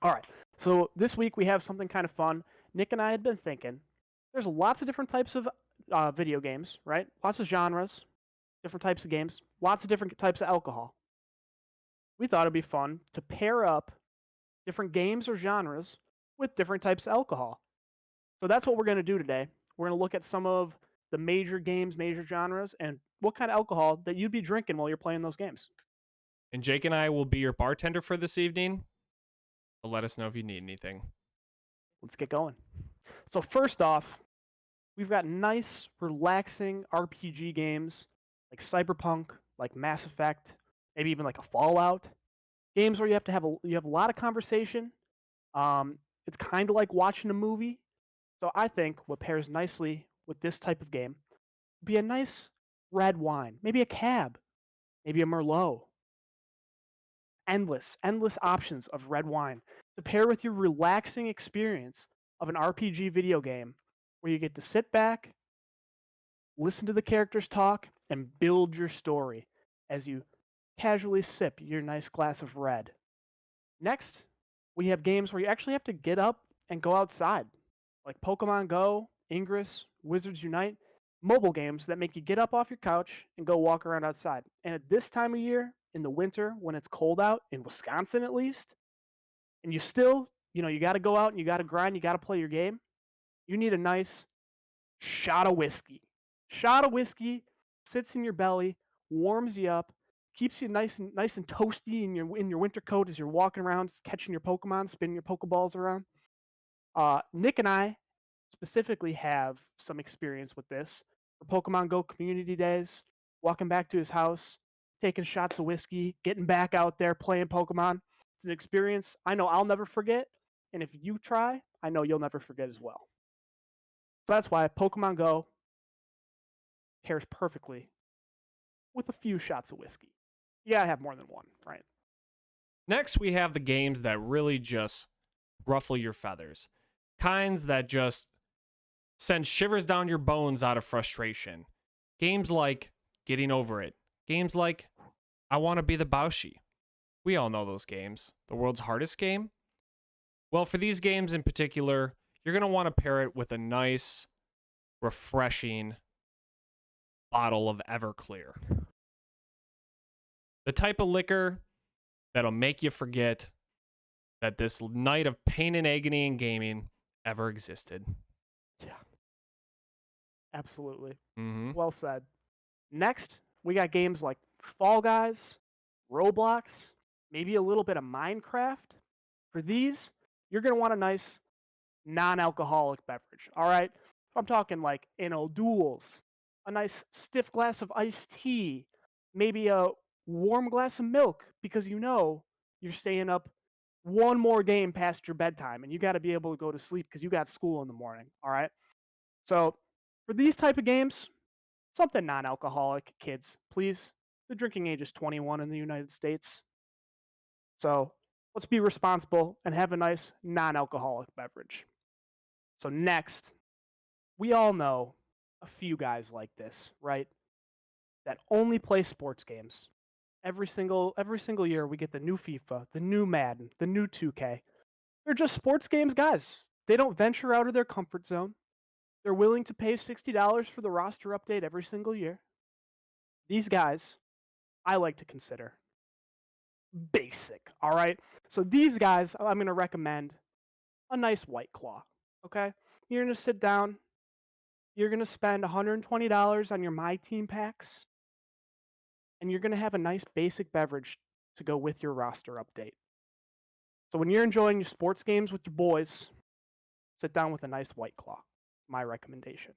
All right. So this week we have something kind of fun. Nick and I had been thinking. There's lots of different types of video games, right? Lots of genres, different types of games, lots of different types of alcohol. We thought it'd be fun to pair up different games or genres with different types of alcohol. So that's what we're going to do today. We're going to look at some of the major games, major genres, and what kind of alcohol that you'd be drinking while you're playing those games. And Jake and I will be your bartender for this evening. So let us know if you need anything. Let's get going. So first off, we've got nice, relaxing RPG games like Cyberpunk, like Mass Effect, maybe even like a Fallout. Games where you have a lot of conversation. It's kind of like watching a movie. So I think what pairs nicely with this type of game would be a nice red wine, maybe a cab, maybe a Merlot. Endless options of red wine to pair with your relaxing experience of an RPG video game where you get to sit back, listen to the characters talk, and build your story as you casually sip your nice glass of red. Next, we have games where you actually have to get up and go outside, like Pokemon Go, Ingress, Wizards Unite, mobile games that make you get up off your couch and go walk around outside. And at this time of year, in the winter, when it's cold out, in Wisconsin at least, and you still, you got to go out and you got to grind, you got to play your game, you need a nice shot of whiskey. Shot of whiskey sits in your belly, warms you up, keeps you nice and toasty in your winter coat as you're walking around catching your Pokemon, spinning your Pokeballs around. Nick and I specifically have some experience with this for Pokemon Go community days, walking back to his house, taking shots of whiskey, getting back out there playing Pokemon. It's an experience I know I'll never forget, and if you try, I know you'll never forget as well. So that's why Pokemon Go pairs perfectly with a few shots of whiskey. You gotta have more than one, right? Next, we have the games that really just ruffle your feathers. Kinds that just send shivers down your bones out of frustration. Games like Getting Over It. Games like I Want to Be the Baushi. We all know those games. The world's hardest game? Well, for these games in particular, you're going to want to pair it with a nice, refreshing bottle of Everclear. The type of liquor that'll make you forget that this night of pain and agony in gaming ever existed. Yeah, absolutely. Mm-hmm. Well said. Next, we got games like Fall Guys, Roblox, maybe a little bit of Minecraft. For these, you're going to want a nice non-alcoholic beverage. All right, I'm talking like duels, a nice stiff glass of iced tea, maybe a warm glass of milk because you're staying up one more game past your bedtime and you got to be able to go to sleep because you got school in the morning. All right, so for these type of games, something non-alcoholic, kids, please. The drinking age is 21 in the United States. So let's be responsible and have a nice non-alcoholic beverage. So next, we all know a few guys like this, right? That only play sports games. Every single year we get the new FIFA, the new Madden, the new 2K. They're just sports games guys. They don't venture out of their comfort zone. They're willing to pay $60 for the roster update every single year. These guys, I like to consider basic, all right? So these guys, I'm going to recommend a nice White Claw, okay? You're going to sit down, you're going to spend $120 on your My Team packs, and you're going to have a nice basic beverage to go with your roster update. So when you're enjoying your sports games with your boys, sit down with a nice White Claw. My recommendation.